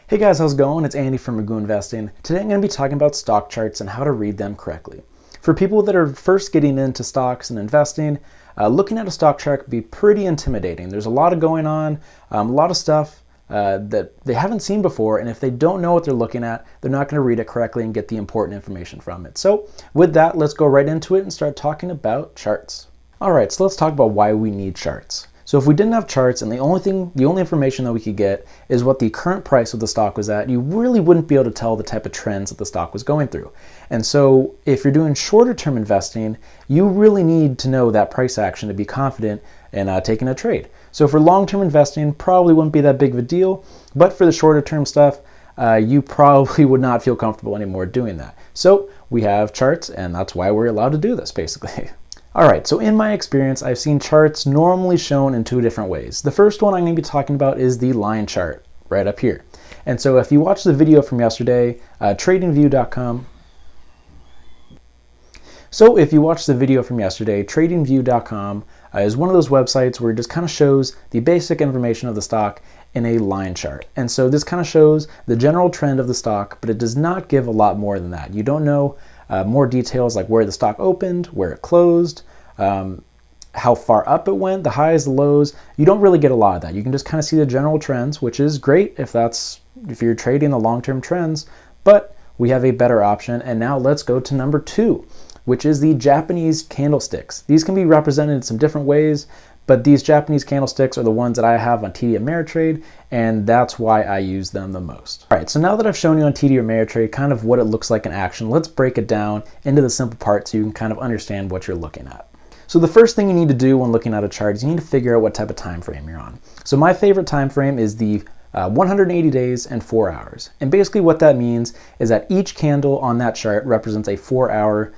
Hey guys, how's it going? It's Andy from Magoo Investing. Today I'm going to be talking about stock charts and how to read them correctly. For people that are first getting into stocks and investing, looking at a stock chart can be pretty intimidating. There's a lot of going on, a lot of stuff that they haven't seen before, and if they don't know what they're looking at, they're not going to read it correctly and get the important information from it. So with that, let's go right into it and start talking about charts. Alright, so let's talk about why we need charts. So if we didn't have charts and the only information that we could get is what the current price of the stock was at, you really wouldn't be able to tell the type of trends that the stock was going through. And so if you're doing shorter term investing, you really need to know that price action to be confident in taking a trade. So for long-term investing, probably wouldn't be that big of a deal, but for the shorter term stuff, you probably would not feel comfortable anymore doing that. So we have charts, and that's why we're allowed to do this basically. Alright, so in my experience, I've seen charts normally shown in two different ways. The first one I'm going to be talking about is the line chart, right up here. And so if you watch the video from yesterday, tradingview.com. So if you watch the video from yesterday, tradingview.com is one of those websites where it just kind of shows the basic information of the stock in a line chart. And so this kind of shows the general trend of the stock, but it does not give a lot more than that. You don't know more details like where the stock opened, where it closed, how far up it went, the highs, the lows. You don't really get a lot of that. You can just kind of see the general trends, which is great if you're trading the long-term trends, but we have a better option. And now let's go to number 2, which is the Japanese candlesticks. These can be represented in some different ways, but these Japanese candlesticks are the ones that I have on TD Ameritrade, and that's why I use them the most. All right, so now that I've shown you on TD Ameritrade kind of what it looks like in action, let's break it down into the simple parts so you can kind of understand what you're looking at. So the first thing you need to do when looking at a chart is you need to figure out what type of time frame you're on. So my favorite time frame is the 180 days and 4 hours. And basically what that means is that each candle on that chart represents a 4-hour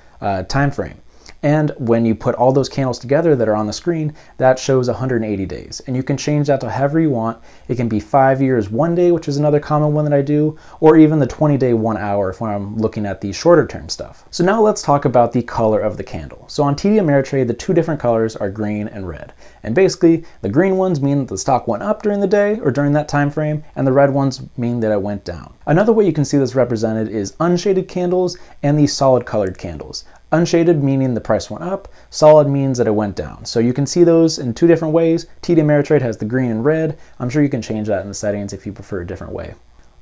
time frame. And when you put all those candles together that are on the screen, that shows 180 days. And you can change that to however you want. It can be 5 years, 1 day, which is another common one that I do, or even the 20-day, 1 hour if I'm looking at the shorter term stuff. So now let's talk about the color of the candle. So on TD Ameritrade, the two different colors are green and red. And basically, the green ones mean that the stock went up during the day or during that time frame, and the red ones mean that it went down. Another way you can see this represented is unshaded candles and the solid colored candles. Unshaded meaning the price went up, solid means that it went down. So you can see those in two different ways. TD Ameritrade has the green and red. I'm sure you can change that in the settings if you prefer a different way.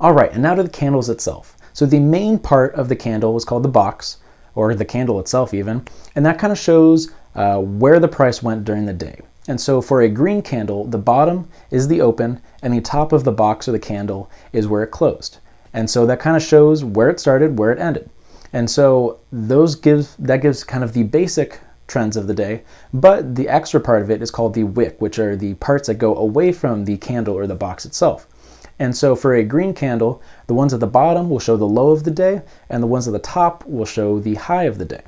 Alright, and now to the candles itself. So the main part of the candle is called the box, or the candle itself even, and that kind of shows where the price went during the day. And so for a green candle, the bottom is the open, and the top of the box or the candle is where it closed. And so that kind of shows where it started, where it ended. And so that gives kind of the basic trends of the day, but the extra part of it is called the wick, which are the parts that go away from the candle or the box itself. And so for a green candle, the ones at the bottom will show the low of the day, and the ones at the top will show the high of the day.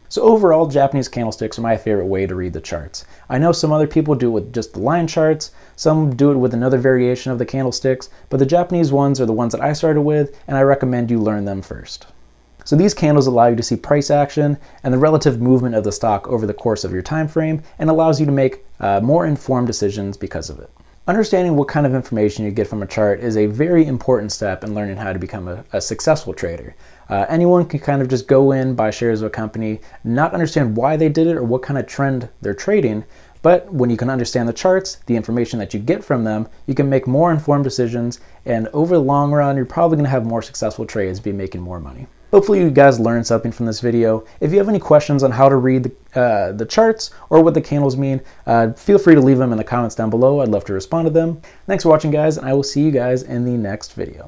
So overall, Japanese candlesticks are my favorite way to read the charts. I know some other people do it with just the line charts, some do it with another variation of the candlesticks, but the Japanese ones are the ones that I started with, and I recommend you learn them first. So these candles allow you to see price action and the relative movement of the stock over the course of your time frame, and allows you to make more informed decisions because of it. Understanding what kind of information you get from a chart is a very important step in learning how to become a successful trader. Anyone can kind of just go in, buy shares of a company, not understand why they did it or what kind of trend they're trading, but when you can understand the charts, the information that you get from them, you can make more informed decisions, and over the long run, you're probably going to have more successful trades, be making more money. Hopefully you guys learned something from this video. If you have any questions on how to read the charts or what the candles mean, feel free to leave them in the comments down below. I'd love to respond to them. Thanks for watching, guys, and I will see you guys in the next video.